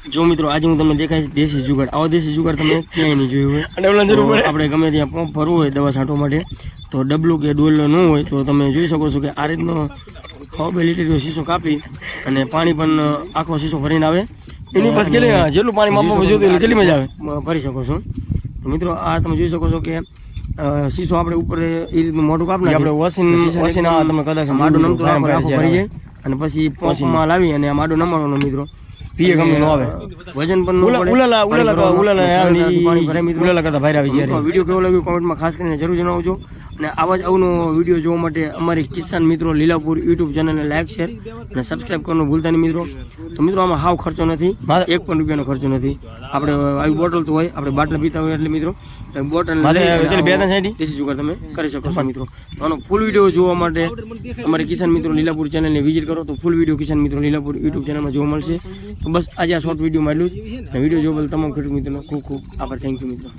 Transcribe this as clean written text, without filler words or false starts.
જો મિત્રો આજે હું તમને દેખાઈશ દેશી જુગાડ. આવો દેશી જુગાડ તમે ક્યાંય નહીં જોયું હોય. આપણે ગમે ત્યાં પંપ ભરવું હોય દવા છાંટવા માટે તો ડબલું કે ડોલ ન હોય તો તમે જોઈ શકો છો કે આ રીતનો 2 લીટરનો શીશો કાપી અને પાણી પણ આખો શીશો ભરીને આવે. એની પાસે જેટલું પાણી માપવા જોતું એટલે કેટલી મજા આવે ભરી શકો છો. તો મિત્રો આ તમે જોઈ શકો છો કે શીશો આપણે ઉપર એ રીતનું મોટું કાપ નાખીએ આપણે વસીને તમે કદાચ માડું નમતું ભરી જાય અને પછી પંપમાં લાવી અને આ માડું નમાડવાનો મિત્રો. પીએ ગમે ન આવે વજન પણ ઉલાલા કરતા ભાઈ આવી જાય. વિડીયો કેવો લાગ્યો કોમેન્ટમાં ખાસ કરીને જરૂર જણાવજો અને આવા જ આવનો વિડીયો જોવા માટે અમારી કિસાન મિત્રો લીલાપુર યુટ્યુબ ચેનલને લાઈક શેર અને સબસ્ક્રાઈબ કરવાનું ભૂલતા નહીં મિત્રો. તો મિત્રો આમાં હાવ ખર્ચો નથી, 1 પણ રૂપિયાનો ખર્ચો નથી. આપણે આવી બોટલ તો હોય આપણે બાટલા પીતા હોય એટલે મિત્રો બોટલ દેશી જુગાડ તમે કરી શકો છો મિત્રો. આનો ફૂલ વિડીયો જોવા માટે અમારી કિસાન મિત્રો લીલાપુર ચેનલને વિઝિટ કરો તો ફૂલ વિડીયો કિસાન મિત્રો લીલાપુર યુટ્યુબ ચેનલમાં જોવા મળશે. તો બસ આજે આ શોર્ટ વિડીયોમાં એટલું જ. વિડીયો જોવા બદલ તમામ ખેડૂત મિત્રોનો ખૂબ ખૂબ આભાર. થેન્ક યુ મિત્રો.